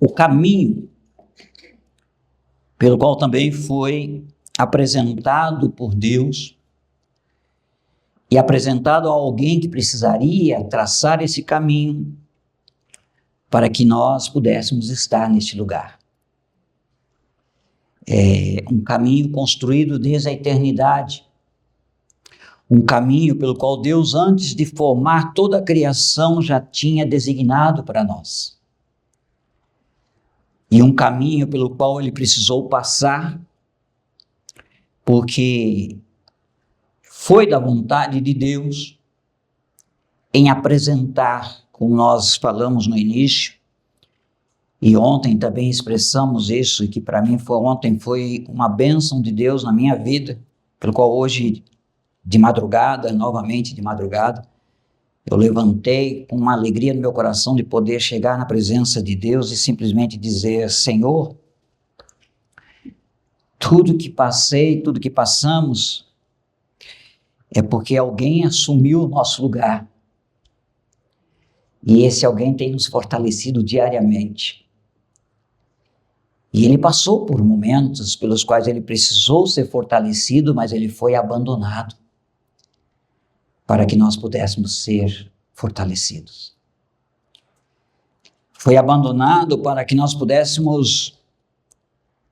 o caminho pelo qual também foi apresentado por Deus e apresentado a alguém que precisaria traçar esse caminho para que nós pudéssemos estar neste lugar. É um caminho construído desde a eternidade, um caminho pelo qual Deus, antes de formar toda a criação, já tinha designado para nós. E um caminho pelo qual ele precisou passar, porque foi da vontade de Deus em apresentar, como nós falamos no início, e ontem também expressamos isso, e que para mim ontem foi uma bênção de Deus na minha vida, pelo qual hoje, de madrugada, novamente de madrugada, eu levantei com uma alegria no meu coração de poder chegar na presença de Deus e simplesmente dizer: Senhor, tudo que passei, tudo que passamos, é porque alguém assumiu o nosso lugar. E esse alguém tem nos fortalecido diariamente. E ele passou por momentos pelos quais ele precisou ser fortalecido, mas ele foi abandonado para que nós pudéssemos ser fortalecidos. Foi abandonado para que nós pudéssemos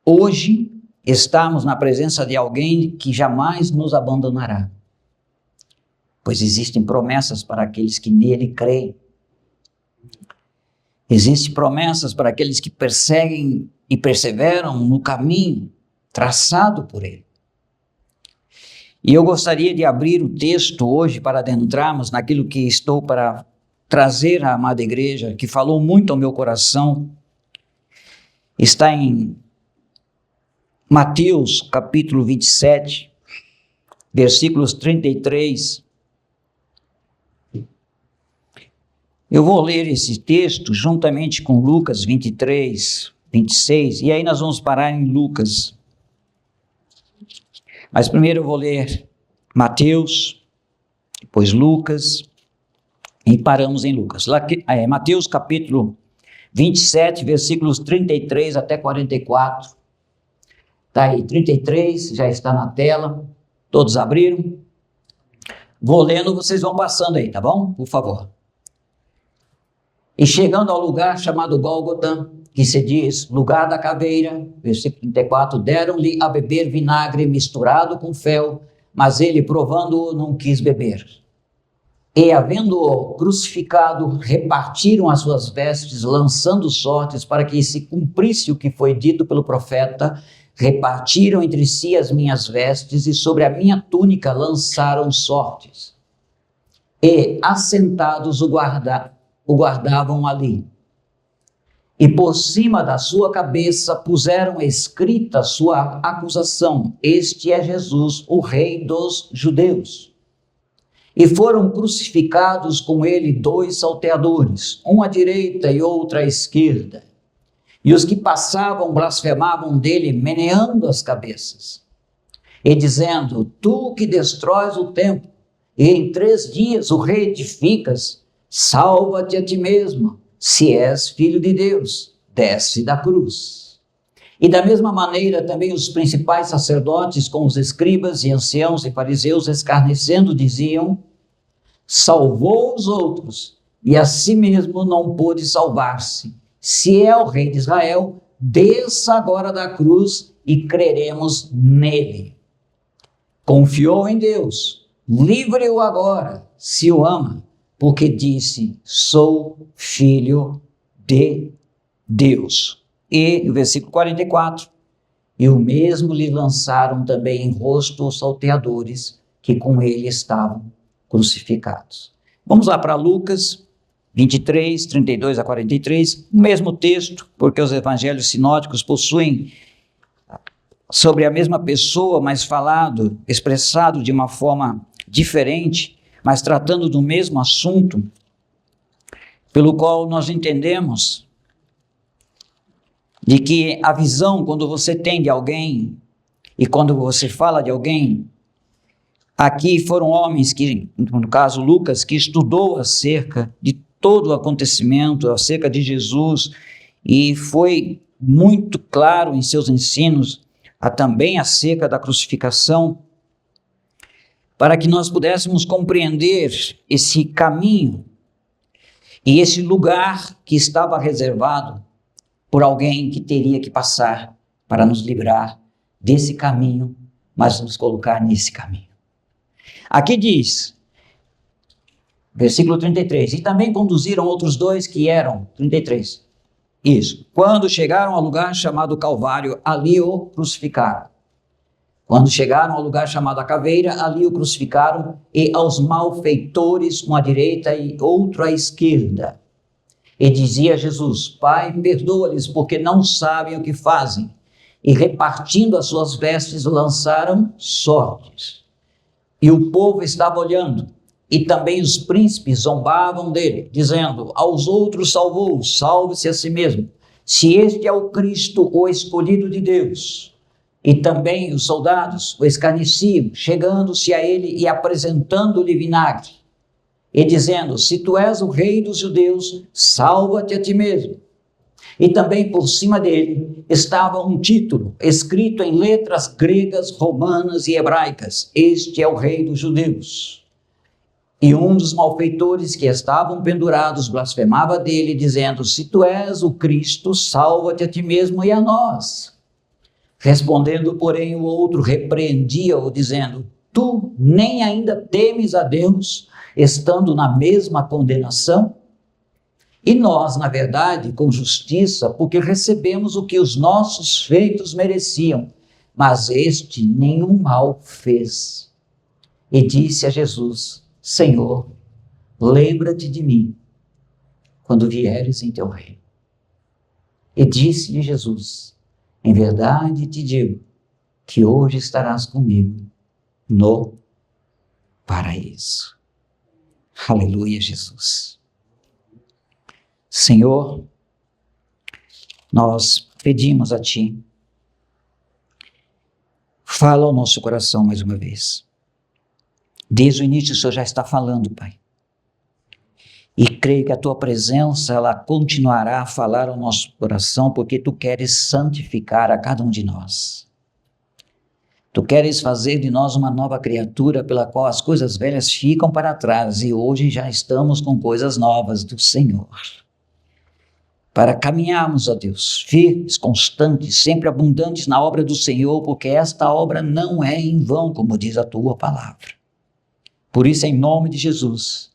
hoje estarmos na presença de alguém que jamais nos abandonará. Pois existem promessas para aqueles que nele creem. Existem promessas para aqueles que perseguem e perseveram no caminho traçado por ele. E eu gostaria de abrir o texto hoje para adentrarmos naquilo que estou para trazer à amada igreja, que falou muito ao meu coração. Está em Mateus capítulo 27, versículos 33. Eu vou ler esse texto juntamente com Lucas 23, 26, e aí nós vamos parar em Lucas. Mas primeiro eu vou ler Mateus, depois Lucas, e paramos em Lucas. Mateus capítulo 27, versículos 33 até 44. Está aí, 33, já está na tela. Todos abriram? Vou lendo, vocês vão passando aí, tá bom? Por favor. E chegando ao lugar chamado Gólgota, que se diz lugar da caveira, versículo 34, deram-lhe a beber vinagre misturado com fel, mas ele, provando-o, não quis beber. E, havendo-o crucificado, repartiram as suas vestes, lançando sortes para que se cumprisse o que foi dito pelo profeta: repartiram entre si as minhas vestes, e sobre a minha túnica lançaram sortes. E, assentados, o guardavam ali. E por cima da sua cabeça puseram escrita a sua acusação: este é Jesus, o Rei dos Judeus. E foram crucificados com ele 2 salteadores, um à direita e outro à esquerda. E os que passavam blasfemavam dele, meneando as cabeças, e dizendo: tu que destróis o templo, e em 3 dias o reedificas, salva-te a ti mesmo. Se és filho de Deus, desce da cruz. E da mesma maneira também os principais sacerdotes com os escribas e anciãos e fariseus, escarnecendo, diziam: salvou os outros e a si mesmo não pôde salvar-se. Se é o rei de Israel, desça agora da cruz e creremos nele. Confiou em Deus, livre-o agora, se o ama, porque disse: sou filho de Deus. E o versículo 44, e o mesmo lhe lançaram também em rosto os salteadores que com ele estavam crucificados. Vamos lá para Lucas 23, 32 a 43, o mesmo texto, porque os evangelhos sinóticos possuem sobre a mesma pessoa, mas falado, expressado de uma forma diferente, mas tratando do mesmo assunto, pelo qual nós entendemos de que a visão, quando você tem de alguém, e quando você fala de alguém, aqui foram homens que, no caso Lucas, que estudou acerca de todo o acontecimento, acerca de Jesus, e foi muito claro em seus ensinos, também acerca da crucificação, para que nós pudéssemos compreender esse caminho e esse lugar que estava reservado por alguém que teria que passar para nos livrar desse caminho, mas nos colocar nesse caminho. Aqui diz, versículo 33, e também conduziram outros dois que eram, 33, isso, quando chegaram ao lugar chamado Calvário, ali o crucificaram. Quando chegaram ao lugar chamado a Caveira, ali o crucificaram, e aos malfeitores, um à direita e outro à esquerda. E dizia Jesus, Pai, perdoa-lhes, porque não sabem o que fazem. E repartindo as suas vestes, lançaram sortes. E o povo estava olhando, e também os príncipes zombavam dele, dizendo, aos outros salvou, salve-se a si mesmo, se este é o Cristo, o escolhido de Deus. E também os soldados o escarneciam, chegando-se a ele e apresentando-lhe vinagre, e dizendo, se tu és o rei dos judeus, salva-te a ti mesmo. E também por cima dele estava um título, escrito em letras gregas, romanas e hebraicas, este é o rei dos judeus. E um dos malfeitores que estavam pendurados blasfemava dele, dizendo, se tu és o Cristo, salva-te a ti mesmo e a nós. Respondendo, porém, o outro repreendia-o, dizendo, tu nem ainda temes a Deus, estando na mesma condenação? E nós, na verdade, com justiça, porque recebemos o que os nossos feitos mereciam, mas este nenhum mal fez. E disse a Jesus, Senhor, lembra-te de mim, quando vieres em teu reino. E disse-lhe Jesus, em verdade te digo, que hoje estarás comigo no paraíso. Aleluia, Jesus. Senhor, nós pedimos a Ti, fala ao nosso coração mais uma vez. Desde o início o Senhor já está falando, Pai. E creio que a Tua presença, ela continuará a falar ao nosso coração, porque Tu queres santificar a cada um de nós. Tu queres fazer de nós uma nova criatura, pela qual as coisas velhas ficam para trás, e hoje já estamos com coisas novas do Senhor. Para caminharmos, ó Deus, firmes, constantes, sempre abundantes na obra do Senhor, porque esta obra não é em vão, como diz a Tua palavra. Por isso, em nome de Jesus,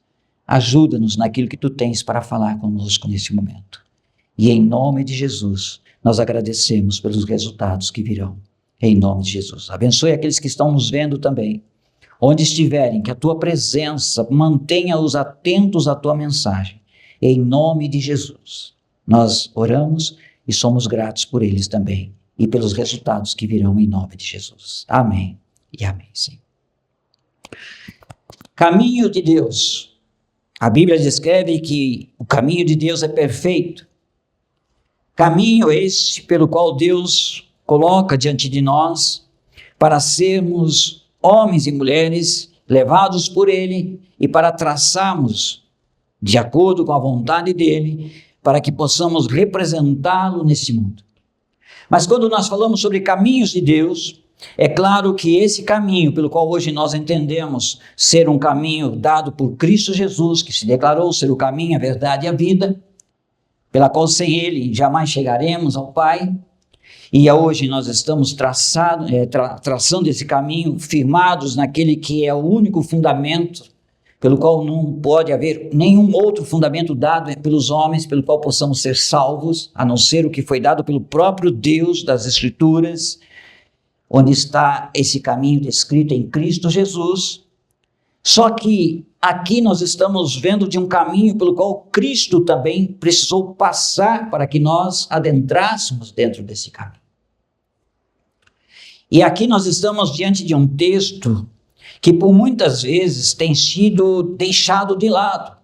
ajuda-nos naquilo que Tu tens para falar conosco nesse momento. E em nome de Jesus, nós agradecemos pelos resultados que virão. Em nome de Jesus. Abençoe aqueles que estão nos vendo também. Onde estiverem, que a Tua presença mantenha-os atentos à Tua mensagem. Em nome de Jesus. Nós oramos e somos gratos por eles também. E pelos resultados que virão em nome de Jesus. Amém e amém, Senhor. Caminho de Deus. A Bíblia descreve que o caminho de Deus é perfeito. Caminho este pelo qual Deus coloca diante de nós para sermos homens e mulheres levados por Ele e para traçarmos de acordo com a vontade dEle, para que possamos representá-lo nesse mundo. Mas quando nós falamos sobre caminhos de Deus, é claro que esse caminho pelo qual hoje nós entendemos ser um caminho dado por Cristo Jesus, que se declarou ser o caminho, a verdade e a vida, pela qual sem Ele jamais chegaremos ao Pai, e hoje nós estamos traçando esse caminho, firmados naquele que é o único fundamento, pelo qual não pode haver nenhum outro fundamento dado pelos homens, pelo qual possamos ser salvos, a não ser o que foi dado pelo próprio Deus das Escrituras, onde está esse caminho descrito em Cristo Jesus. Só que aqui nós estamos vendo de um caminho pelo qual Cristo também precisou passar para que nós adentrássemos dentro desse caminho. E aqui nós estamos diante de um texto que por muitas vezes tem sido deixado de lado.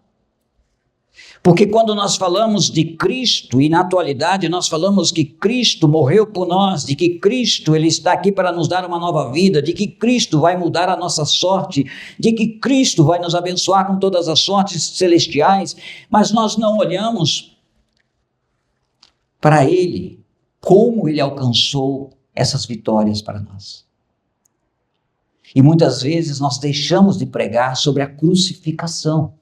Porque quando nós falamos de Cristo, e na atualidade nós falamos que Cristo morreu por nós, de que Cristo ele está aqui para nos dar uma nova vida, de que Cristo vai mudar a nossa sorte, de que Cristo vai nos abençoar com todas as sortes celestiais, mas nós não olhamos para ele como ele alcançou essas vitórias para nós. E muitas vezes nós deixamos de pregar sobre a crucificação.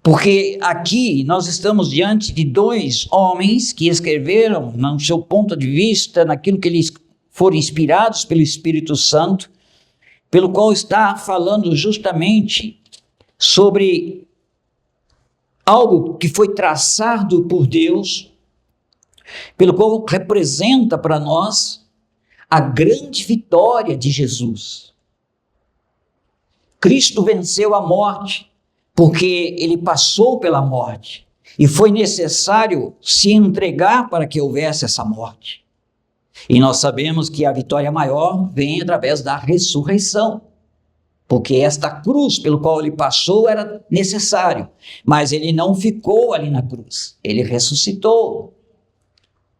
Porque aqui nós estamos diante de dois homens que escreveram, no seu ponto de vista, naquilo que eles foram inspirados pelo Espírito Santo, pelo qual está falando justamente sobre algo que foi traçado por Deus, pelo qual representa para nós a grande vitória de Jesus. Cristo venceu a morte, porque ele passou pela morte, e foi necessário se entregar para que houvesse essa morte. E nós sabemos que a vitória maior vem através da ressurreição, porque esta cruz pelo qual ele passou era necessário, mas ele não ficou ali na cruz, ele ressuscitou.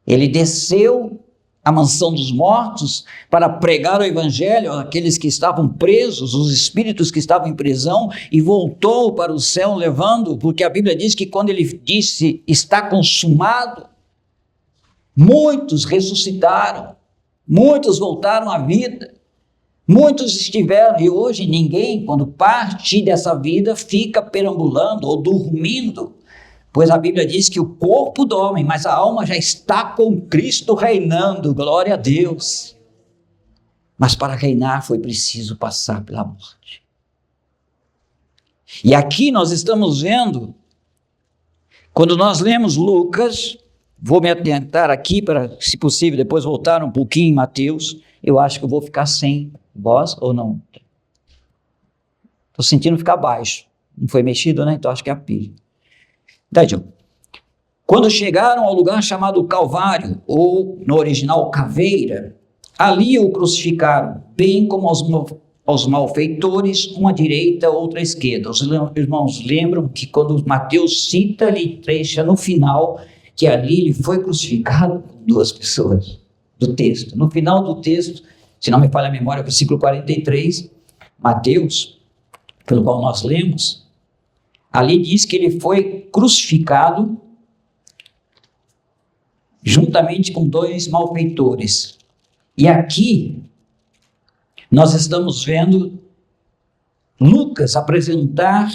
Ele desceu à mansão dos mortos para pregar o evangelho àqueles que estavam presos, os espíritos que estavam em prisão, e voltou para o céu levando, porque a Bíblia diz que quando ele disse está consumado, muitos ressuscitaram, muitos voltaram à vida, muitos estiveram, e hoje ninguém, quando parte dessa vida, fica perambulando ou dormindo, pois a Bíblia diz que o corpo dorme, mas a alma já está com Cristo reinando, glória a Deus. Mas para reinar foi preciso passar pela morte. E aqui nós estamos vendo, quando nós lemos Lucas, vou me atentar aqui para, se possível, depois voltar um pouquinho em Mateus. Eu acho que eu vou ficar sem voz ou não? Estou sentindo ficar baixo. Não foi mexido, né? Então acho que é a pilha. Quando chegaram ao lugar chamado Calvário, ou no original Caveira, ali o crucificaram, bem como aos malfeitores, uma à direita, outra à esquerda. Os irmãos lembram que quando Mateus cita ali, trecha no final, que ali ele foi crucificado com duas pessoas, do texto. No final do texto, se não me falha a memória, versículo 43, Mateus, pelo qual nós lemos, ali diz que ele foi crucificado juntamente com dois malfeitores. E aqui nós estamos vendo Lucas apresentar,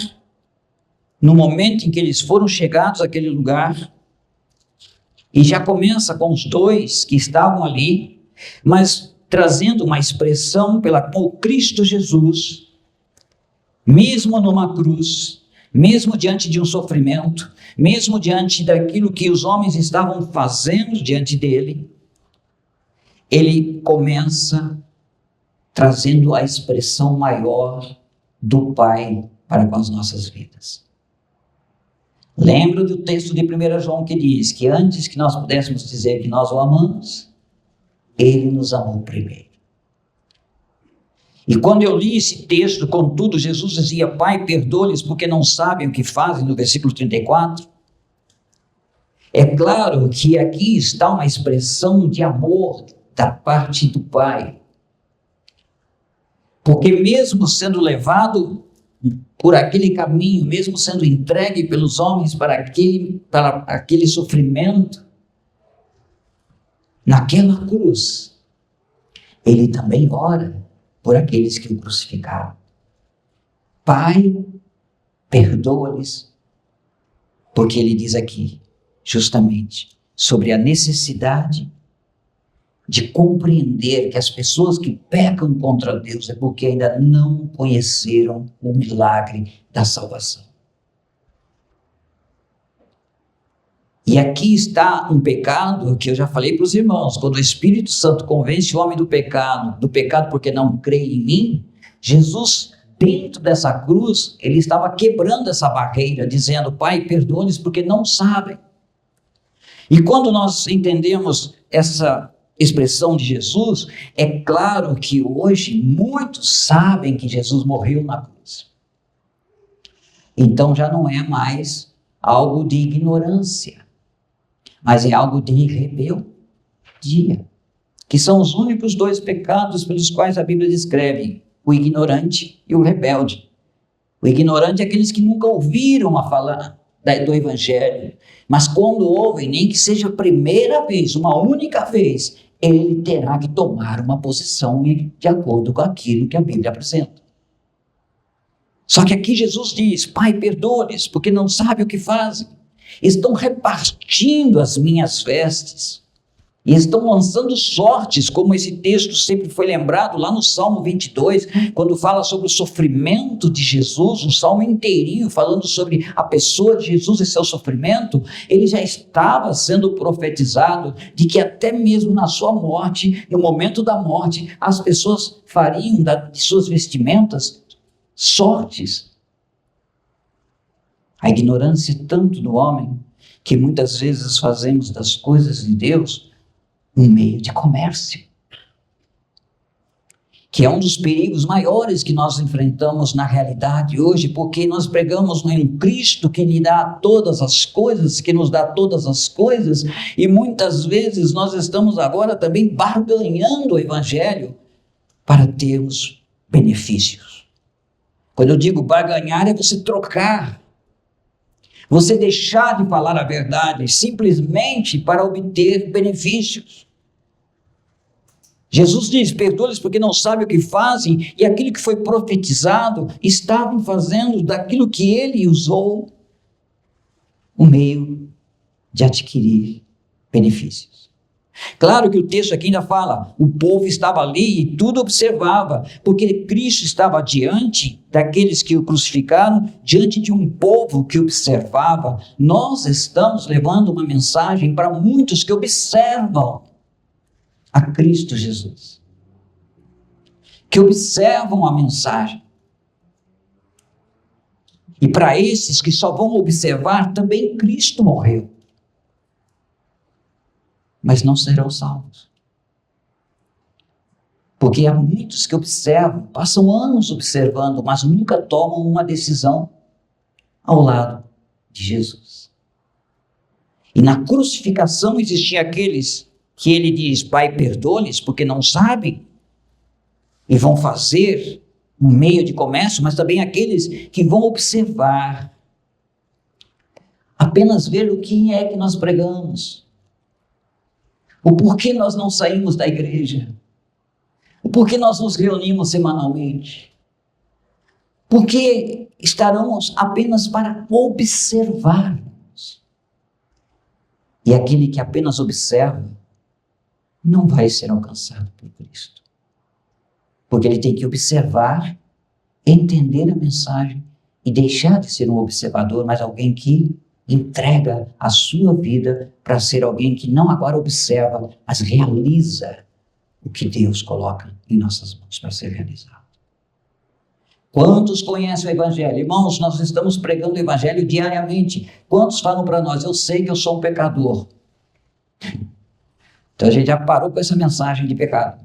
no momento em que eles foram chegados àquele lugar, e já começa com os dois que estavam ali, mas trazendo uma expressão pela qual Cristo Jesus, mesmo numa cruz, mesmo diante de um sofrimento, mesmo diante daquilo que os homens estavam fazendo diante dele, ele começa trazendo a expressão maior do Pai para com as nossas vidas. Lembro do texto de 1 João que diz que antes que nós pudéssemos dizer que nós o amamos, ele nos amou primeiro. E quando eu li esse texto, contudo, Jesus dizia, Pai, perdoa-lhes porque não sabem o que fazem, no versículo 34. É claro que aqui está uma expressão de amor da parte do Pai. Porque mesmo sendo levado por aquele caminho, mesmo sendo entregue pelos homens para aquele sofrimento, naquela cruz, ele também ora por aqueles que o crucificaram. Pai, perdoa-lhes, porque ele diz aqui, justamente, sobre a necessidade de compreender que as pessoas que pecam contra Deus é porque ainda não conheceram o milagre da salvação. E aqui está um pecado que eu já falei para os irmãos, quando o Espírito Santo convence o homem do pecado porque não crê em mim, Jesus, dentro dessa cruz, ele estava quebrando essa barreira, dizendo, Pai, perdoa-lhes porque não sabem. E quando nós entendemos essa expressão de Jesus, é claro que hoje muitos sabem que Jesus morreu na cruz. Então já não é mais algo de ignorância, mas é algo de rebeldia, que são os únicos dois pecados pelos quais a Bíblia descreve, o ignorante e o rebelde. O ignorante é aqueles que nunca ouviram a falar do Evangelho, mas quando ouvem, nem que seja a primeira vez, uma única vez, ele terá que tomar uma posição de acordo com aquilo que a Bíblia apresenta. Só que aqui Jesus diz: Pai, perdoa-lhes, porque não sabem o que fazem. Estão repartindo as minhas vestes e estão lançando sortes, como esse texto sempre foi lembrado lá no Salmo 22, quando fala sobre o sofrimento de Jesus, um salmo inteirinho falando sobre a pessoa de Jesus e seu sofrimento. Ele já estava sendo profetizado de que até mesmo na sua morte, no momento da morte, as pessoas fariam de suas vestimentas sortes. A ignorância tanto do homem, que muitas vezes fazemos das coisas de Deus um meio de comércio, que é um dos perigos maiores que nós enfrentamos na realidade hoje, porque nós pregamos em Cristo que lhe dá todas as coisas, que nos dá todas as coisas, e muitas vezes nós estamos agora também barganhando o Evangelho para termos benefícios. Quando eu digo barganhar, é você trocar, você deixar de falar a verdade simplesmente para obter benefícios. Jesus diz: perdoa-lhes porque não sabem o que fazem, e aquilo que foi profetizado estavam fazendo daquilo que ele usou um meio de adquirir benefícios. Claro que o texto aqui ainda fala, o povo estava ali e tudo observava, porque Cristo estava diante daqueles que o crucificaram, diante de um povo que observava. Nós estamos levando uma mensagem para muitos que observam a Cristo Jesus, que observam a mensagem. E para esses que só vão observar, também Cristo morreu, mas não serão salvos. Porque há muitos que observam, passam anos observando, mas nunca tomam uma decisão ao lado de Jesus. E na crucificação existiam aqueles que ele diz: Pai, perdoa-lhes, porque não sabem, e vão fazer um meio de comércio, mas também aqueles que vão observar, apenas ver o que é que nós pregamos, o porquê nós não saímos da igreja, o porquê nós nos reunimos semanalmente, porque estaremos apenas para observarmos. E aquele que apenas observa não vai ser alcançado por Cristo, porque ele tem que observar, entender a mensagem e deixar de ser um observador, mas alguém que entrega a sua vida para ser alguém que não agora observa, mas realiza o que Deus coloca em nossas mãos para ser realizado. Quantos conhecem o Evangelho? Irmãos, nós estamos pregando o Evangelho diariamente. Quantos falam para nós: eu sei que eu sou um pecador? Então a gente já parou com essa mensagem de pecado,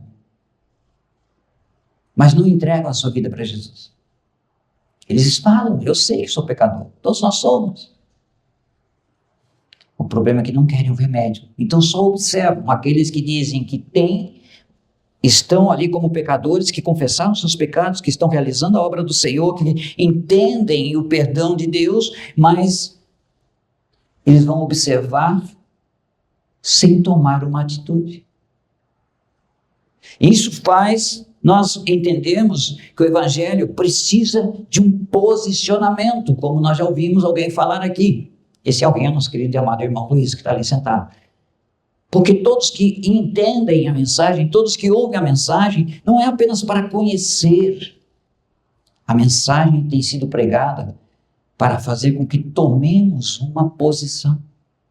mas não entregam a sua vida para Jesus. Eles falam: eu sei que sou pecador, todos nós somos. O problema é que não querem o remédio, então só observam aqueles que dizem que estão ali como pecadores, que confessaram seus pecados, que estão realizando a obra do Senhor, que entendem o perdão de Deus, mas eles vão observar sem tomar uma atitude. Isso faz nós entendermos que o Evangelho precisa de um posicionamento, como nós já ouvimos alguém falar aqui. Esse alguém é nosso querido e amado irmão Luiz, que está ali sentado. Porque todos que entendem a mensagem, todos que ouvem a mensagem, não é apenas para conhecer. A mensagem tem sido pregada para fazer com que tomemos uma posição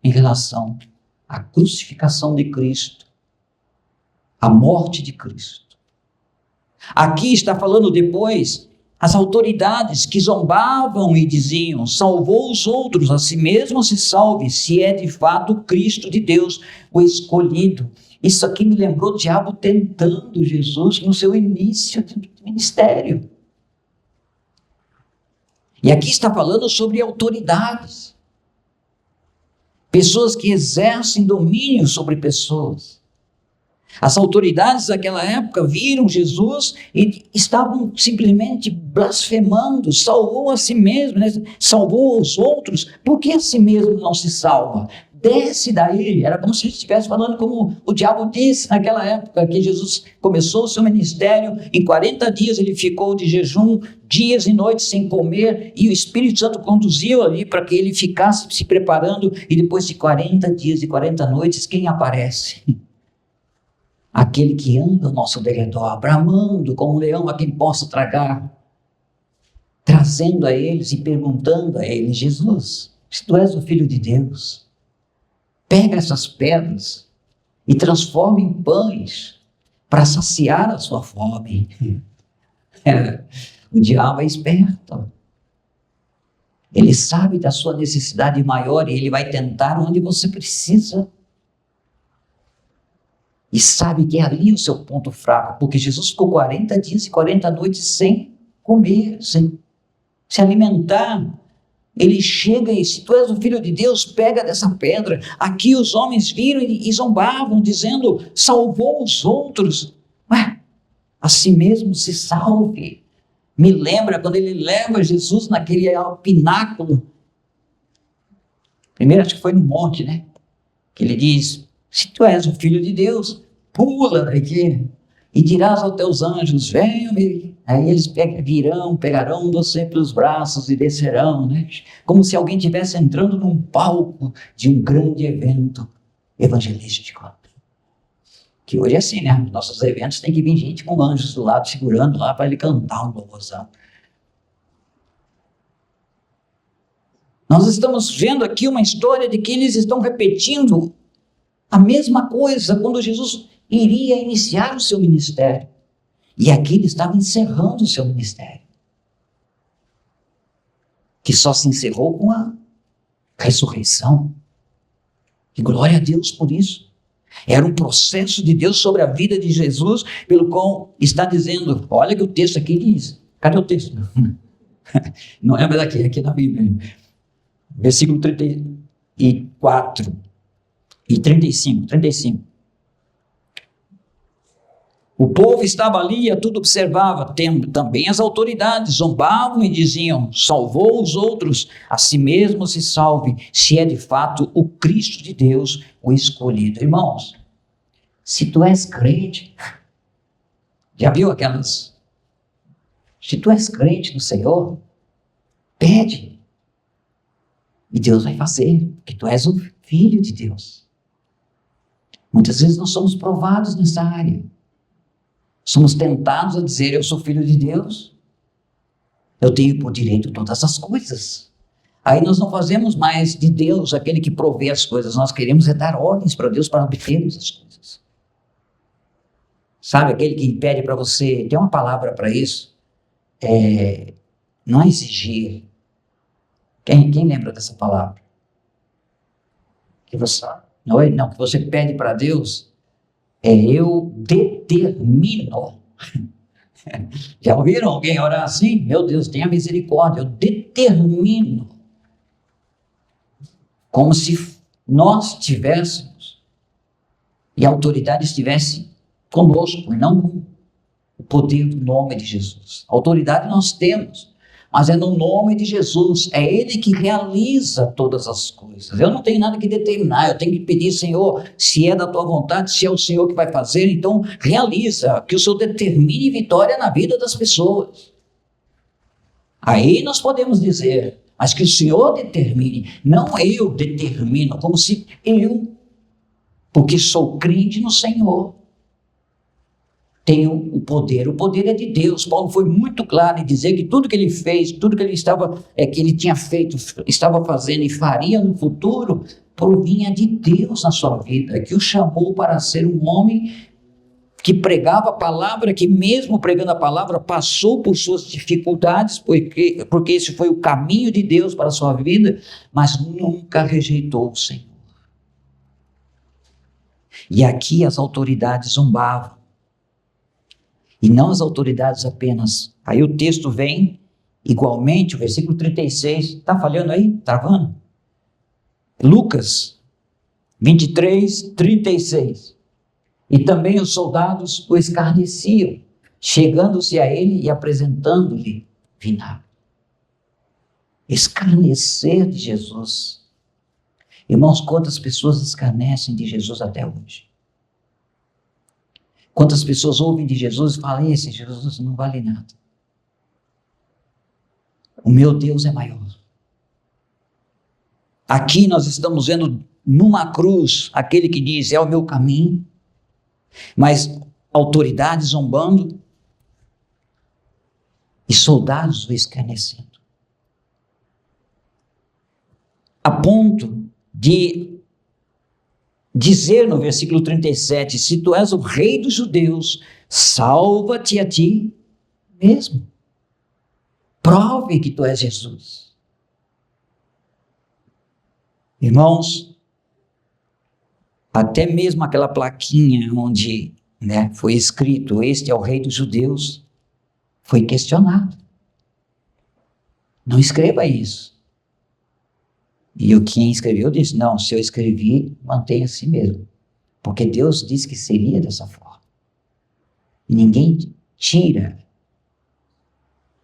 em relação à crucificação de Cristo, à morte de Cristo. Aqui está falando depois as autoridades que zombavam e diziam: salvou os outros, a si mesmo se salve, se é de fato Cristo de Deus, o escolhido. Isso aqui me lembrou o diabo tentando Jesus no seu início de ministério. E aqui está falando sobre autoridades, pessoas que exercem domínio sobre pessoas. As autoridades daquela época viram Jesus e estavam simplesmente blasfemando. Salvou a si mesmo, né? Salvou os outros. Por que a si mesmo não se salva? Desce daí. Era como se ele estivesse falando como o diabo disse naquela época, que Jesus começou o seu ministério. Em 40 dias ele ficou de jejum, dias e noites sem comer, e o Espírito Santo conduziu ali para que ele ficasse se preparando. E depois de 40 dias e 40 noites, quem aparece? Aquele que anda ao nosso derredor, bramando como um leão a quem possa tragar, trazendo a eles e perguntando a eles: Jesus, se tu és o Filho de Deus, pega essas pedras e transforma em pães para saciar a sua fome. O diabo é esperto. Ele sabe da sua necessidade maior e ele vai tentar onde você precisa. E sabe que é ali o seu ponto fraco, porque Jesus ficou 40 dias e 40 noites sem comer, sem se alimentar. Ele chega e: se tu és o Filho de Deus, pega dessa pedra. Aqui os homens viram e zombavam, dizendo: salvou os outros. Ué, a si mesmo se salve. Me lembra quando ele leva Jesus naquele pináculo. Primeiro acho que foi no monte, né? Que ele diz: se tu és o Filho de Deus, pula daqui e dirás aos teus anjos: venham-me. Aí eles pegarão você pelos braços e descerão, né? Como se alguém estivesse entrando num palco de um grande evento evangelístico. Que hoje é assim, né? Nos nossos eventos tem que vir gente com anjos do lado, segurando lá para ele cantar um louvorzão. Nós estamos vendo aqui uma história de que eles estão repetindo a mesma coisa quando Jesus iria iniciar o seu ministério. E aqui ele estava encerrando o seu ministério, que só se encerrou com a ressurreição. E glória a Deus por isso. Era um processo de Deus sobre a vida de Jesus, pelo qual está dizendo, olha que o texto aqui diz. Cadê o texto? Não é mais aqui, é aqui na Bíblia. Versículo 34 e 35. O povo estava ali e a tudo observava. Também as autoridades zombavam e diziam: salvou os outros, a si mesmo se salve, se é de fato o Cristo de Deus, o escolhido. Irmãos, se tu és crente, já viu aquelas? Se tu és crente no Senhor, pede, e Deus vai fazer, porque tu és o Filho de Deus. Muitas vezes nós somos provados nessa área. Somos tentados a dizer: eu sou filho de Deus, eu tenho por direito todas as coisas. Aí nós não fazemos mais de Deus aquele que provê as coisas, nós queremos dar ordens para Deus para obtermos as coisas. Sabe, aquele que pede para você, tem uma palavra para isso, não é exigir. Quem lembra dessa palavra? Que você pede para Deus, eu determino. Já ouviram alguém orar assim? Meu Deus, tenha misericórdia, eu determino. Como se nós tivéssemos e a autoridade estivesse conosco, e não com o poder do nome de Jesus. A autoridade nós temos, mas é no nome de Jesus, é Ele que realiza todas as coisas. Eu não tenho nada que determinar, eu tenho que pedir: Senhor, se é da tua vontade, se é o Senhor que vai fazer, então realiza, que o Senhor determine vitória na vida das pessoas. Aí nós podemos dizer, mas que o Senhor determine, não eu determino, como se eu, porque sou crente no Senhor, tenho o poder é de Deus. Paulo foi muito claro em dizer que tudo que ele fez, tudo que ele tinha feito, estava fazendo e faria no futuro, provinha de Deus na sua vida, que o chamou para ser um homem que pregava a palavra, que mesmo pregando a palavra, passou por suas dificuldades, porque esse foi o caminho de Deus para a sua vida, mas nunca rejeitou o Senhor. E aqui as autoridades zombavam. E não as autoridades apenas. Aí o texto vem, igualmente, o versículo 36, está falhando aí? Travando? Lucas 23, 36. E também os soldados o escarneciam, chegando-se a ele e apresentando-lhe vinagre. Escarnecer de Jesus. Irmãos, quantas pessoas escarnecem de Jesus até hoje? Quantas pessoas ouvem de Jesus e falam, esse Jesus não vale nada. O meu Deus é maior. Aqui nós estamos vendo numa cruz aquele que diz, é o meu caminho, mas autoridades zombando e soldados o escarnecendo. A ponto de dizer no versículo 37, se tu és o rei dos judeus, salva-te a ti mesmo. Prove que tu és Jesus. Irmãos, até mesmo aquela plaquinha onde foi escrito, este é o rei dos judeus, foi questionado. Não escreva isso. E quem escreveu disse, não, se eu escrevi, mantenha assim mesmo. Porque Deus disse que seria dessa forma. E ninguém tira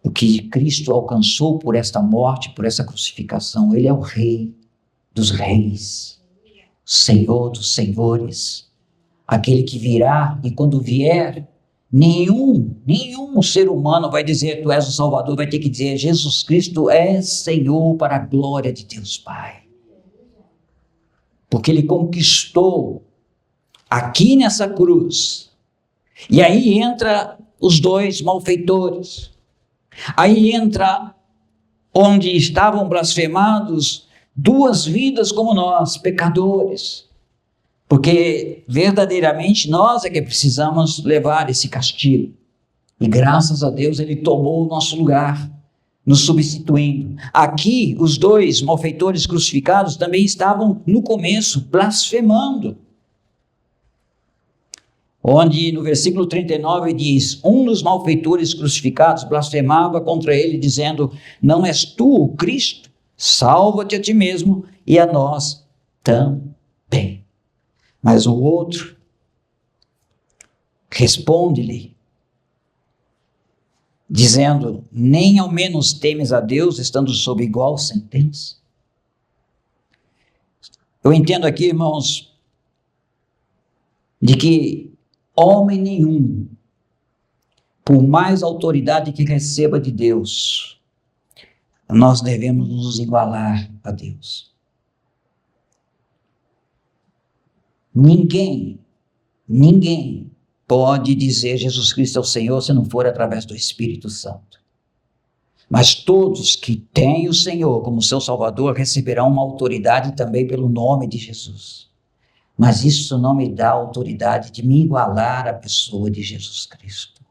o que Cristo alcançou por esta morte, por essa crucificação. Ele é o rei dos reis, Senhor dos senhores, aquele que virá, e quando vier, nenhum ser humano vai dizer, tu és o Salvador, vai ter que dizer, Jesus Cristo é Senhor para a glória de Deus Pai. Porque Ele conquistou aqui nessa cruz. E aí entra os dois malfeitores. Aí entra onde estavam blasfemados duas vidas como nós, pecadores. Porque verdadeiramente nós é que precisamos levar esse castigo. E graças a Deus Ele tomou o nosso lugar, nos substituindo. Aqui os dois malfeitores crucificados também estavam no começo blasfemando. Onde no versículo 39 diz, um dos malfeitores crucificados blasfemava contra ele dizendo, não és tu o Cristo? Salva-te a ti mesmo e a nós também. Mas o outro responde-lhe, dizendo, nem ao menos temes a Deus, estando sob igual sentença? Eu entendo aqui, irmãos, de que homem nenhum, por mais autoridade que receba de Deus, nós devemos nos igualar a Deus. Ninguém pode dizer Jesus Cristo é o Senhor se não for através do Espírito Santo. Mas todos que têm o Senhor como seu Salvador receberão uma autoridade também pelo nome de Jesus. Mas isso não me dá autoridade de me igualar à pessoa de Jesus Cristo.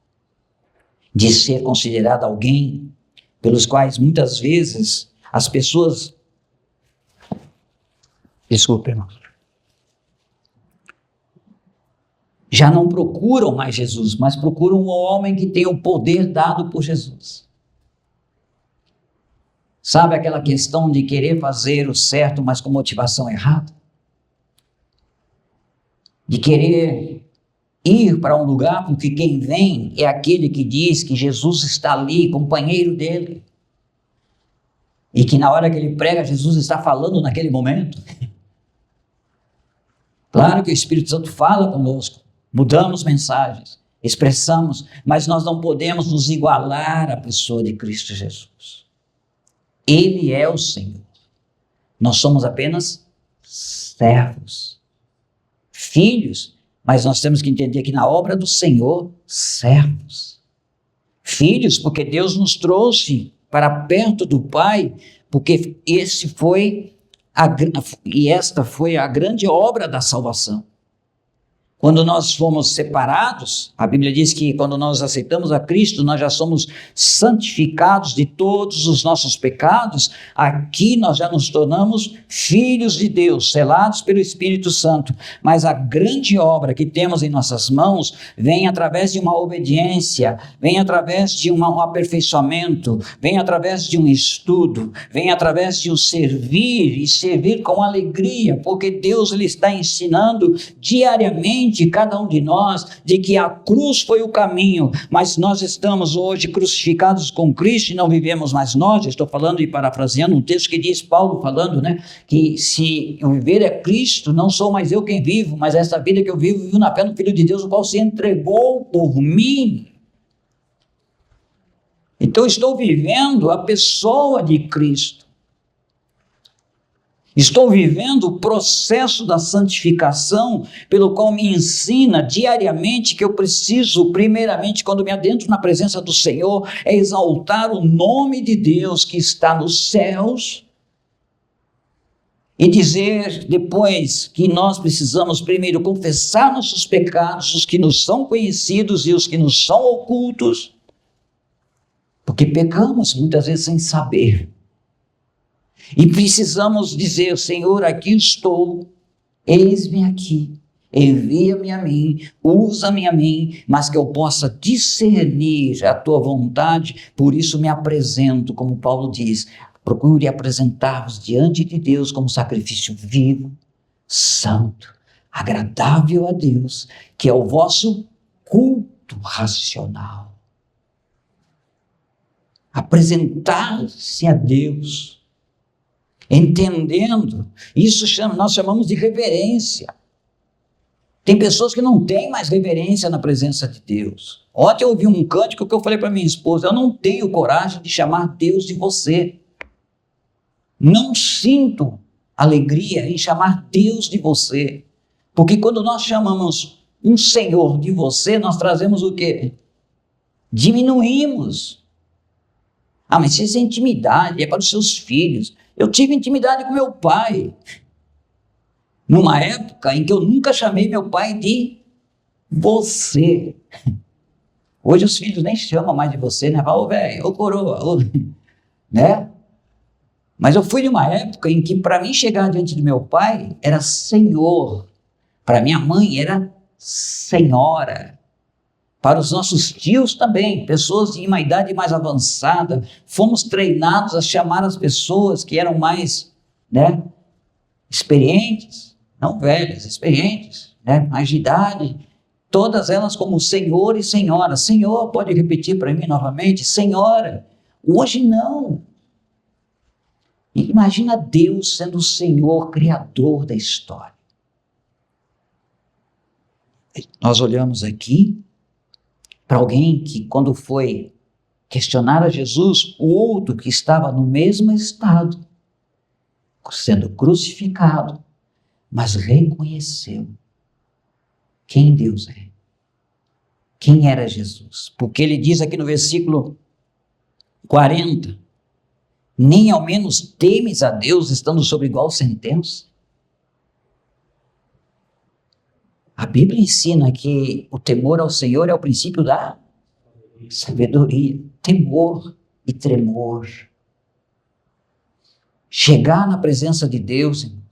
De ser considerado alguém pelos quais muitas vezes as pessoas... Desculpe, irmão. Já não procuram mais Jesus, mas procuram um homem que tem o poder dado por Jesus. Sabe aquela questão de querer fazer o certo, mas com motivação errada? De querer ir para um lugar porque quem vem é aquele que diz que Jesus está ali, companheiro dele. E que na hora que ele prega, Jesus está falando naquele momento. Claro que o Espírito Santo fala conosco, mudamos mensagens, expressamos, mas nós não podemos nos igualar à pessoa de Cristo Jesus. Ele é o Senhor. Nós somos apenas servos, filhos, mas nós temos que entender que na obra do Senhor, servos. Filhos, porque Deus nos trouxe para perto do Pai, porque esta foi a grande obra da salvação. Quando nós fomos separados, a Bíblia diz que quando nós aceitamos a Cristo, nós já somos santificados de todos os nossos pecados. Aqui nós já nos tornamos filhos de Deus, selados pelo Espírito Santo. Mas a grande obra que temos em nossas mãos vem através de uma obediência, vem através de um aperfeiçoamento, vem através de um estudo, vem através de um servir e servir com alegria, porque Deus ele está ensinando diariamente consciente, cada um de nós, de que a cruz foi o caminho, mas nós estamos hoje crucificados com Cristo e não vivemos mais nós. Estou falando e parafraseando um texto que diz Paulo falando, né, que se o viver é Cristo, não sou mais eu quem vivo, mas essa vida que eu vivo na fé no Filho de Deus, o qual se entregou por mim. Então estou vivendo a pessoa de Cristo. Estou vivendo o processo da santificação, pelo qual me ensina diariamente que eu preciso, primeiramente, quando me adentro na presença do Senhor, é exaltar o nome de Deus que está nos céus e dizer depois que nós precisamos primeiro confessar nossos pecados, os que nos são conhecidos e os que nos são ocultos, porque pecamos muitas vezes sem saber. E precisamos dizer: Senhor, aqui estou, eis-me aqui, envia-me a mim, usa-me a mim, mas que eu possa discernir a tua vontade, por isso me apresento, como Paulo diz, procure apresentar-vos diante de Deus como sacrifício vivo, santo, agradável a Deus, que é o vosso culto racional. Apresentar-se a Deus, entendendo, isso nós chamamos de reverência. Tem pessoas que não têm mais reverência na presença de Deus. Ontem eu ouvi um cântico que eu falei para minha esposa: eu não tenho coragem de chamar Deus de você. Não sinto alegria em chamar Deus de você. Porque quando nós chamamos um Senhor de você, nós trazemos o quê? Diminuímos. Ah, mas isso é intimidade, é para os seus filhos. Eu tive intimidade com meu pai, numa época em que eu nunca chamei meu pai de você. Hoje os filhos nem chamam mais de você, né? Fala, ô velho, ô coroa, ô, né? Mas eu fui de uma época em que para mim chegar diante de meu pai era Senhor, para minha mãe era Senhora. Para os nossos tios também, pessoas de uma idade mais avançada, fomos treinados a chamar as pessoas que eram mais, né, experientes, não velhas, experientes, né, mais de idade, todas elas como Senhor e Senhora. Senhor, pode repetir para mim novamente? Senhora. Hoje não. Imagina Deus sendo o Senhor, Criador da história. Nós olhamos aqui para alguém que, quando foi questionar a Jesus, o outro que estava no mesmo estado, sendo crucificado, mas reconheceu quem Deus é, quem era Jesus. Porque ele diz aqui no versículo 40, nem ao menos temes a Deus estando sob igual sentença. A Bíblia ensina que o temor ao Senhor é o princípio da sabedoria, temor e tremor. Chegar na presença de Deus, irmãos,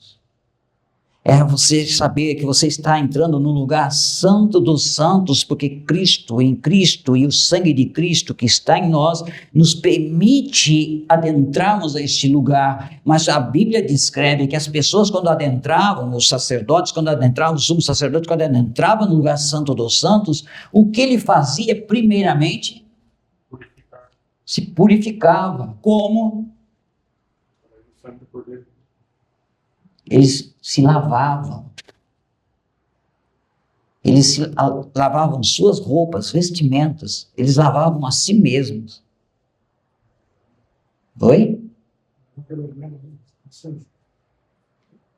é você saber que você está entrando no lugar santo dos santos, porque Cristo, em Cristo e o sangue de Cristo que está em nós, nos permite adentrarmos a este lugar. Mas a Bíblia descreve que as pessoas quando adentravam, os sacerdotes quando adentravam, o sumo sacerdote quando adentrava no lugar santo dos santos, o que ele fazia primeiramente? Se purificava. Como? Eles se lavavam. Eles lavavam suas roupas, vestimentas. Eles lavavam a si mesmos. Oi?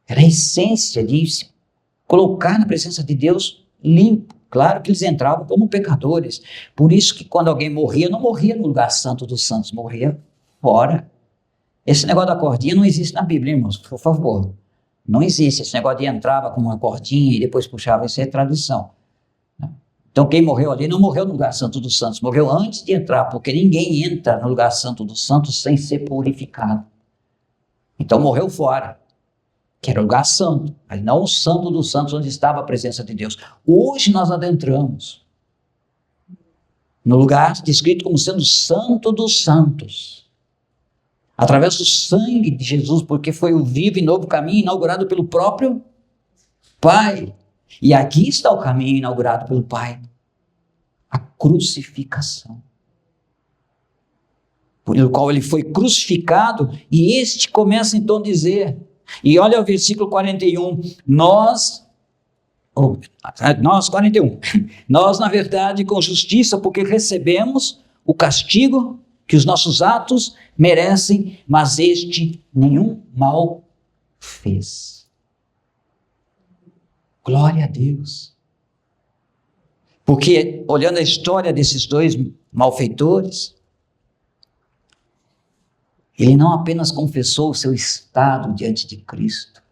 Era a essência de se colocar na presença de Deus limpo. Claro que eles entravam como pecadores. Por isso que quando alguém morria, não morria no lugar santo dos santos, morria fora. Esse negócio da cordinha não existe na Bíblia, irmãos, por favor. Não existe esse negócio de entrava com uma cordinha e depois puxava, isso é tradição. Então quem morreu ali não morreu no lugar santo dos santos, morreu antes de entrar, porque ninguém entra no lugar santo dos santos sem ser purificado. Então morreu fora, que era o lugar santo, mas não o santo dos santos onde estava a presença de Deus. Hoje nós adentramos no lugar descrito como sendo santo dos santos, através do sangue de Jesus, porque foi o vivo e novo caminho inaugurado pelo próprio Pai. E aqui está o caminho inaugurado pelo Pai. A crucificação. Pelo qual ele foi crucificado, e este começa então a dizer, e olha o versículo 41, nós 41, nós na verdade com justiça, porque recebemos o castigo que os nossos atos merecem, mas este nenhum mal fez. Glória a Deus. Porque olhando a história desses dois malfeitores, ele não apenas confessou o seu estado diante de Cristo,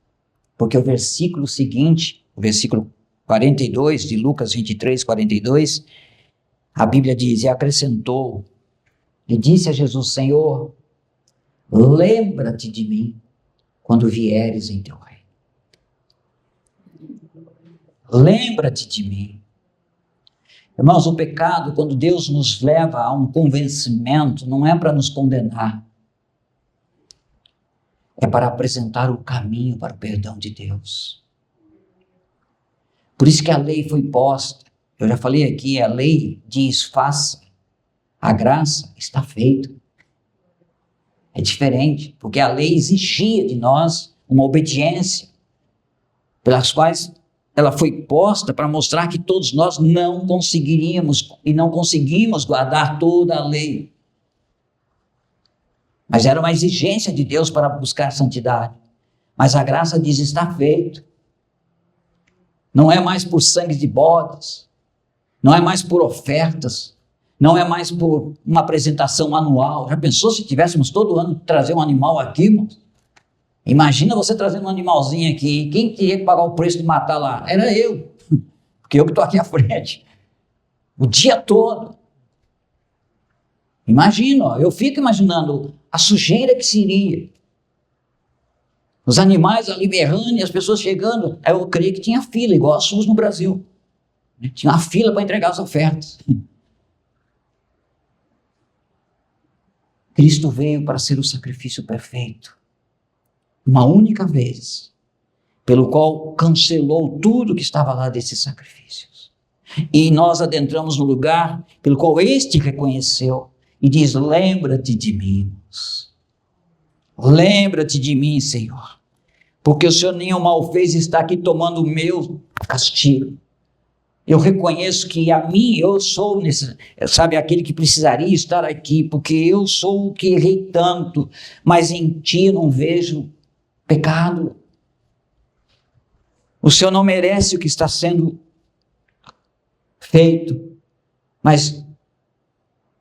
porque o versículo seguinte, o versículo 42 de Lucas 23, 42, a Bíblia diz, e acrescentou, e disse a Jesus, Senhor, lembra-te de mim quando vieres em teu reino. Lembra-te de mim. Irmãos, o pecado, quando Deus nos leva a um convencimento, não é para nos condenar, é para apresentar o caminho para o perdão de Deus. Por isso que a lei foi posta. Eu já falei aqui, a lei diz faça, a graça está feita. É diferente, porque a lei exigia de nós uma obediência, pelas quais ela foi posta para mostrar que todos nós não conseguiríamos e não conseguimos guardar toda a lei. Mas era uma exigência de Deus para buscar santidade. Mas a graça diz, está feito. Não é mais por sangue de bodes, não é mais por ofertas, não é mais por uma apresentação anual. Já pensou se tivéssemos todo ano trazer um animal aqui, irmãos? Imagina você trazendo um animalzinho aqui, quem teria que pagar o preço de matar lá? Era eu, porque eu que estou aqui à frente, o dia todo. Imagina, ó, eu fico imaginando a sujeira que seria. Os animais ali berrando e as pessoas chegando. Eu creio que tinha fila, igual a SUS no Brasil. Tinha uma fila para entregar as ofertas. Cristo veio para ser o sacrifício perfeito. Uma única vez. Pelo qual cancelou tudo que estava lá desses sacrifícios. E nós adentramos no lugar pelo qual este reconheceu. E diz, lembra-te de mim. Lembra-te de mim, Senhor. Porque o Senhor nenhum mal fez e está aqui tomando o meu castigo. Eu reconheço que a mim, eu sou, aquele que precisaria estar aqui, porque eu sou o que errei tanto, mas em ti eu não vejo pecado. O Senhor não merece o que está sendo feito, mas,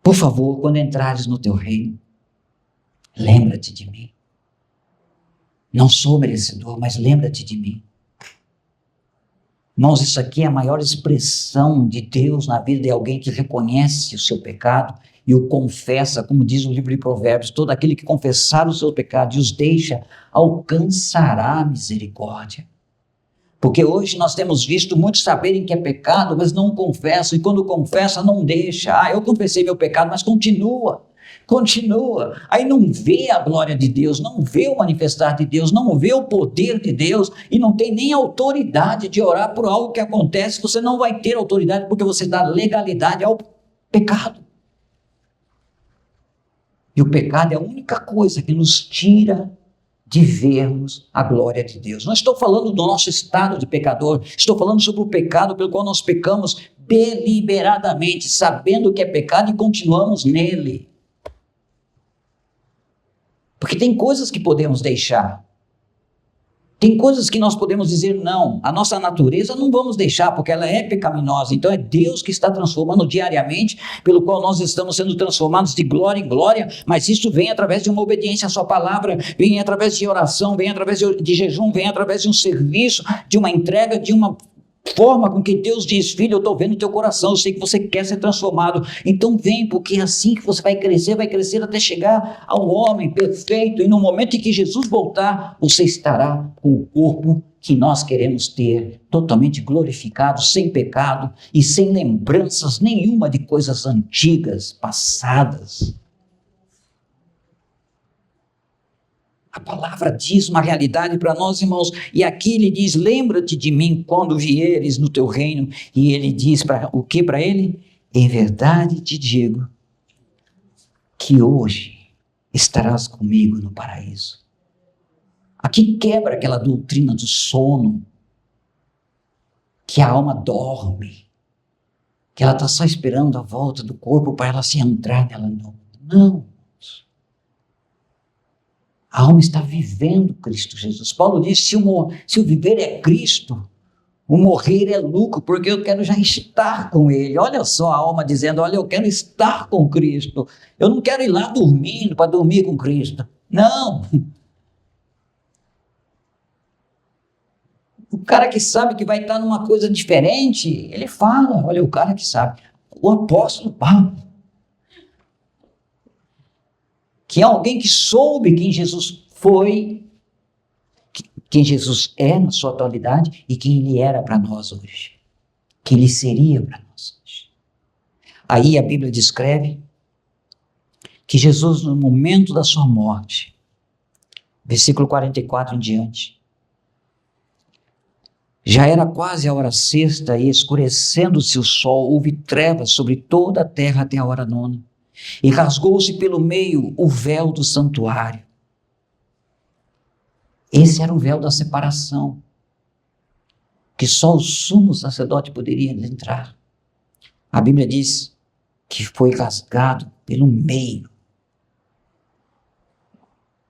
por favor, quando entrares no teu reino, lembra-te de mim. Não sou merecedor, mas lembra-te de mim. Irmãos, isso aqui é a maior expressão de Deus na vida de alguém que reconhece o seu pecado e o confessa, como diz o livro de Provérbios, todo aquele que confessar o seu pecado e os deixa, alcançará misericórdia. Porque hoje nós temos visto muitos saberem que é pecado, mas não confessam, e quando confessa não deixa. Eu confessei meu pecado, mas continua. Aí não vê a glória de Deus, não vê o manifestar de Deus, não vê o poder de Deus e não tem nem autoridade de orar por algo que acontece. Você não vai ter autoridade porque você dá legalidade ao pecado. E o pecado é a única coisa que nos tira de vermos a glória de Deus. Não estou falando do nosso estado de pecador, estou falando sobre o pecado pelo qual nós pecamos deliberadamente, sabendo que é pecado e continuamos nele. Porque tem coisas que podemos deixar. Tem coisas que nós podemos dizer não. A nossa natureza não vamos deixar, porque ela é pecaminosa. Então é Deus que está transformando diariamente, pelo qual nós estamos sendo transformados de glória em glória, mas isso vem através de uma obediência à sua palavra, vem através de oração, vem através de jejum, vem através de um serviço, de uma entrega, de uma forma com que Deus diz, filho, eu estou vendo o teu coração, eu sei que você quer ser transformado, então vem, porque é assim que você vai crescer até chegar ao homem perfeito, e no momento em que Jesus voltar, você estará com o corpo que nós queremos ter, totalmente glorificado, sem pecado e sem lembranças nenhuma de coisas antigas, passadas. A palavra diz uma realidade para nós, irmãos, e aqui ele diz, lembra-te de mim quando vieres no teu reino, e ele diz o que para ele? Em verdade te digo, que hoje estarás comigo no paraíso. Aqui quebra aquela doutrina do sono, que a alma dorme, que ela está só esperando a volta do corpo para ela se entrar nela. Não. A alma está vivendo Cristo Jesus. Paulo diz, se o viver é Cristo, o morrer é lucro, porque eu quero já estar com Ele. Olha só a alma dizendo, olha, eu quero estar com Cristo. Eu não quero ir lá dormindo para dormir com Cristo. Não. O cara que sabe que vai estar numa coisa diferente, ele fala, olha, o cara que sabe. O apóstolo Paulo, que é alguém que soube quem Jesus foi, quem Jesus é na sua atualidade e quem Ele era para nós hoje, quem Ele seria para nós hoje. Aí a Bíblia descreve que Jesus, no momento da sua morte, versículo 44 em diante, já era quase a hora sexta e escurecendo-se o sol, houve trevas sobre toda a terra até a hora nona. E rasgou-se pelo meio o véu do santuário. Esse era o véu da separação, que só o sumo sacerdote poderia entrar. A Bíblia diz que foi rasgado pelo meio.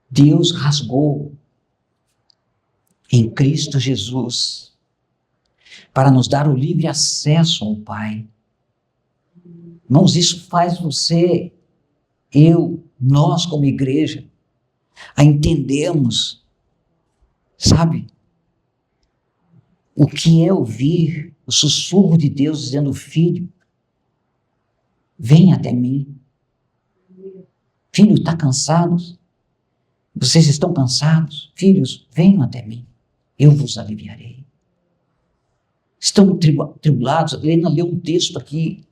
Deus rasgou em Cristo Jesus para nos dar o livre acesso ao Pai. Irmãos, isso faz você, eu, nós como igreja, a entendermos, sabe, o que é ouvir o sussurro de Deus dizendo, filho, vem até mim. Filho, está cansado? Vocês estão cansados? Filhos, venham até mim, eu vos aliviarei. Estão tribulados? Helena leu um texto aqui,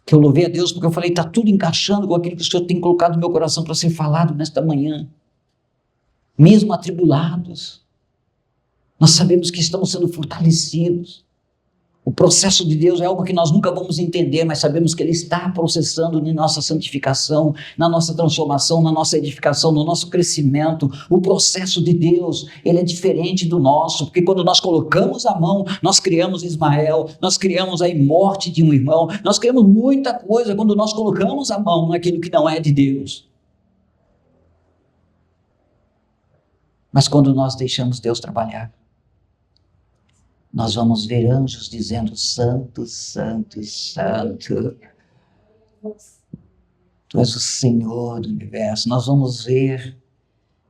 que eu louvei a Deus, porque eu falei, está tudo encaixando com aquilo que o Senhor tem colocado no meu coração para ser falado nesta manhã. Mesmo atribulados, nós sabemos que estamos sendo fortalecidos. O processo de Deus é algo que nós nunca vamos entender, mas sabemos que Ele está processando na nossa santificação, na nossa transformação, na nossa edificação, no nosso crescimento. O processo de Deus, ele é diferente do nosso, porque quando nós colocamos a mão, nós criamos Ismael, nós criamos a morte de um irmão, nós criamos muita coisa quando nós colocamos a mão naquilo que não é de Deus. Mas quando nós deixamos Deus trabalhar, nós vamos ver anjos dizendo, santo, santo, santo, tu és o Senhor do universo. Nós vamos ver,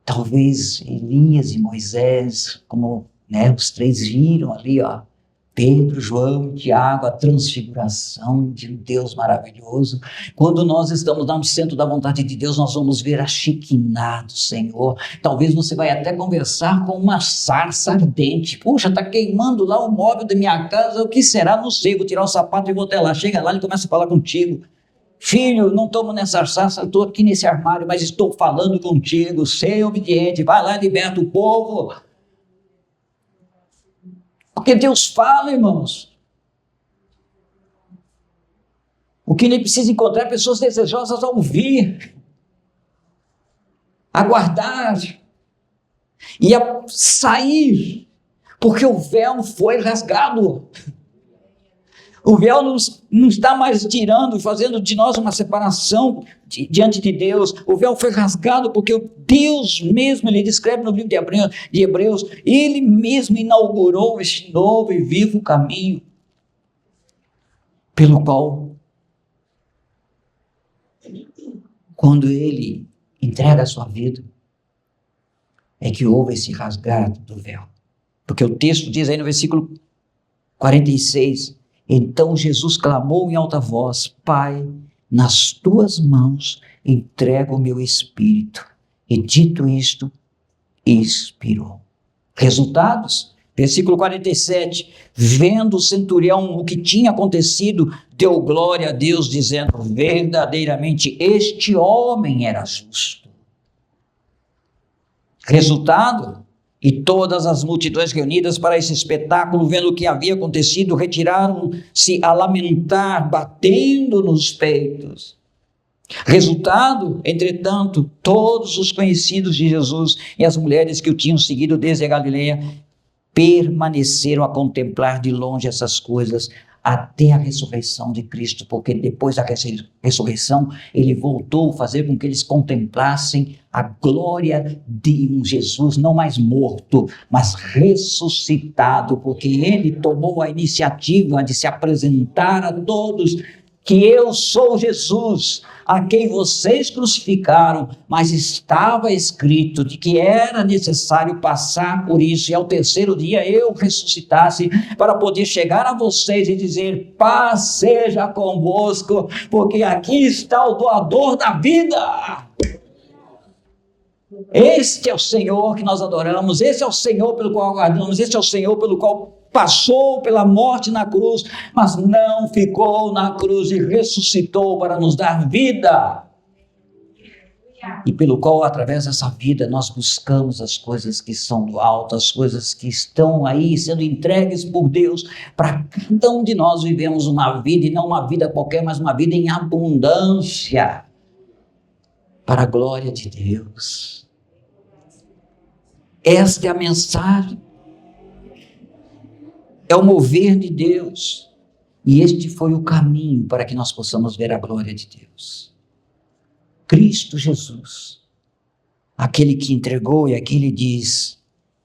talvez, Elias e Moisés, como os três viram ali, Pedro, João, Tiago, a transfiguração de um Deus maravilhoso. Quando nós estamos no centro da vontade de Deus, nós vamos ver a Shekinah do Senhor. Talvez você vai até conversar com uma sarça ardente. Puxa, está queimando lá o móvel da minha casa, o que será? Não sei, vou tirar o sapato e vou até lá. Chega lá e começa a falar contigo. Filho, não estou nessa sarça, estou aqui nesse armário, mas estou falando contigo. Seja obediente, vai lá e liberta o povo. Porque Deus fala, irmãos. O que Ele precisa encontrar é pessoas desejosas a ouvir, a guardar e a sair, porque o véu foi rasgado. O véu não está mais tirando, fazendo de nós uma separação diante de Deus. O véu foi rasgado porque Deus mesmo, Ele descreve no livro de Hebreus, Ele mesmo inaugurou este novo e vivo caminho, pelo qual, quando Ele entrega a sua vida, é que houve esse rasgado do véu. Porque o texto diz aí no versículo 46, então Jesus clamou em alta voz, Pai, nas tuas mãos entrego o meu espírito. E dito isto, expirou. Resultados? Versículo 47, vendo o centurião o que tinha acontecido, deu glória a Deus, dizendo, verdadeiramente este homem era justo. Resultado, e todas as multidões reunidas para esse espetáculo, vendo o que havia acontecido, retiraram-se a lamentar, batendo nos peitos. Resultado, entretanto, todos os conhecidos de Jesus e as mulheres que o tinham seguido desde a Galileia permaneceram a contemplar de longe essas coisas até a ressurreição de Cristo, porque depois da ressurreição ele voltou a fazer com que eles contemplassem a glória de um Jesus não mais morto, mas ressuscitado, porque ele tomou a iniciativa de se apresentar a todos que eu sou Jesus, a quem vocês crucificaram, mas estava escrito de que era necessário passar por isso, e ao terceiro dia eu ressuscitasse, para poder chegar a vocês e dizer: paz seja convosco, porque aqui está o doador da vida. Este é o Senhor que nós adoramos, esse é o Senhor pelo qual aguardamos, esse é o Senhor pelo qual passou pela morte na cruz, mas não ficou na cruz e ressuscitou para nos dar vida. E pelo qual, através dessa vida, nós buscamos as coisas que são do alto, as coisas que estão aí sendo entregues por Deus, para cada um de nós vivemos uma vida, e não uma vida qualquer, mas uma vida em abundância, para a glória de Deus. Esta é a mensagem. É o mover de Deus, e este foi o caminho para que nós possamos ver a glória de Deus. Cristo Jesus, aquele que entregou e aquele diz: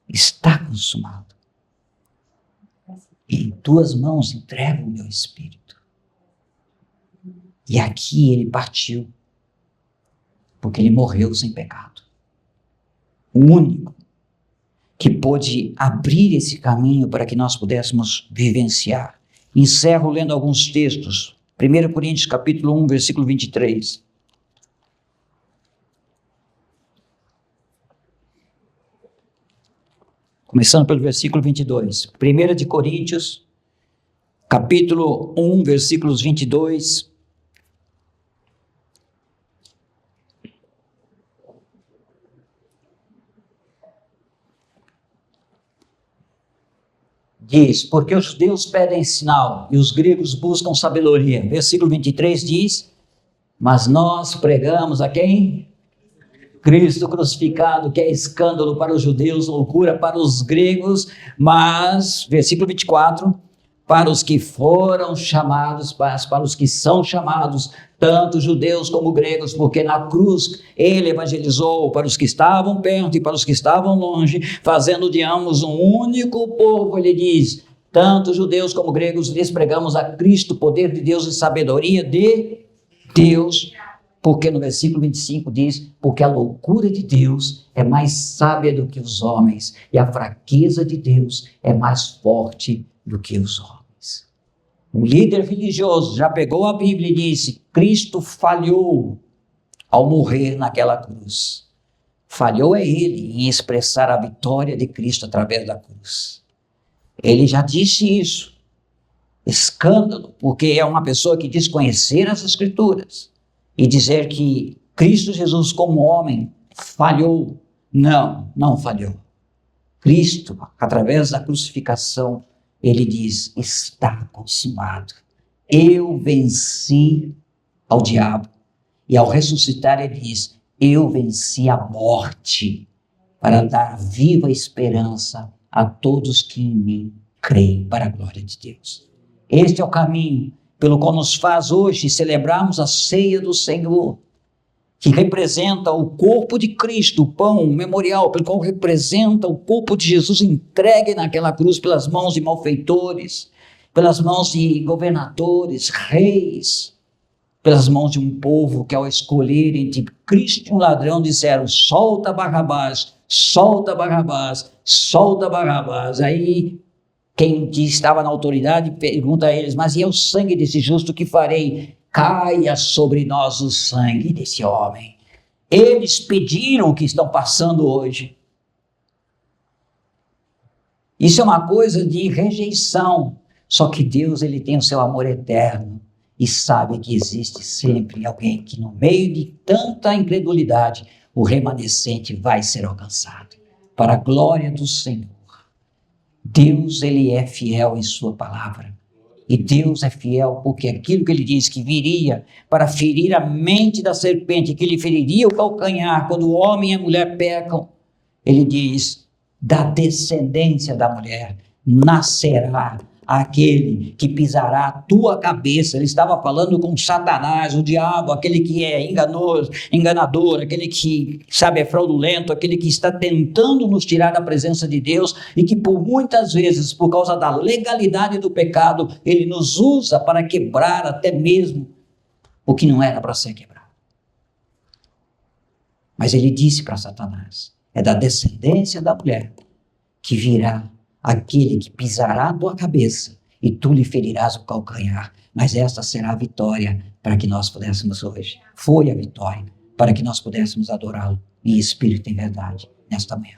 está consumado. E em tuas mãos entrego o meu espírito. E aqui ele partiu, porque ele morreu sem pecado. O único que pôde abrir esse caminho para que nós pudéssemos vivenciar. Encerro lendo alguns textos. 1 Coríntios capítulo 1, versículo 23. Começando pelo versículo 22. 1 de Coríntios, capítulo 1, versículos 22. Diz: porque os judeus pedem sinal e os gregos buscam sabedoria. Versículo 23 diz: mas nós pregamos a quem? Cristo crucificado, que é escândalo para os judeus, loucura para os gregos, mas, versículo 24, para os que foram chamados, para os que são chamados, tanto judeus como gregos, porque na cruz ele evangelizou para os que estavam perto e para os que estavam longe, fazendo de ambos um único povo. Ele diz: tanto judeus como gregos lhes pregamos a Cristo, poder de Deus e sabedoria de Deus. Porque no versículo 25 diz: porque a loucura de Deus é mais sábia do que os homens, e a fraqueza de Deus é mais forte do que os homens. Um líder religioso já pegou a Bíblia e disse: Cristo falhou ao morrer naquela cruz. Falhou é ele em expressar a vitória de Cristo através da cruz. Ele já disse isso. Escândalo, porque é uma pessoa que diz conhecer as Escrituras e dizer que Cristo Jesus como homem falhou. Não falhou. Cristo, através da crucificação, ele diz: está consumado. Eu venci ao diabo. E ao ressuscitar ele diz: eu venci a morte, para dar viva esperança a todos que em mim creem, para a glória de Deus. Este é o caminho pelo qual nos faz hoje celebrarmos a ceia do Senhor, que representa o corpo de Cristo, o pão, o memorial, pelo qual representa o corpo de Jesus entregue naquela cruz pelas mãos de malfeitores, pelas mãos de governadores, reis, pelas mãos de um povo que, ao escolher entre Cristo e um ladrão, disseram: solta Barrabás, solta Barrabás, solta Barrabás. Aí quem estava na autoridade pergunta a eles: mas e o sangue desse justo, que farei? Caia sobre nós o sangue desse homem. Eles pediram o que estão passando hoje. Isso é uma coisa de rejeição. Só que Deus, ele tem o seu amor eterno e sabe que existe sempre alguém que, no meio de tanta incredulidade, o remanescente vai ser alcançado. Para a glória do Senhor. Deus, Ele é fiel em sua palavra. E Deus é fiel porque aquilo que Ele diz que viria para ferir a mente da serpente, que Ele feriria o calcanhar quando o homem e a mulher pecam, Ele diz, da descendência da mulher nascerá aquele que pisará a tua cabeça. Ele estava falando com Satanás, o diabo, aquele que é enganador, aquele que, é fraudulento, aquele que está tentando nos tirar da presença de Deus e que por muitas vezes, por causa da legalidade do pecado, ele nos usa para quebrar até mesmo o que não era para ser quebrado. Mas ele disse para Satanás, é da descendência da mulher que virá aquele que pisará a tua cabeça e tu lhe ferirás o calcanhar. Mas esta será a vitória para que nós pudéssemos hoje. Foi a vitória para que nós pudéssemos adorá-lo em espírito e em verdade nesta manhã.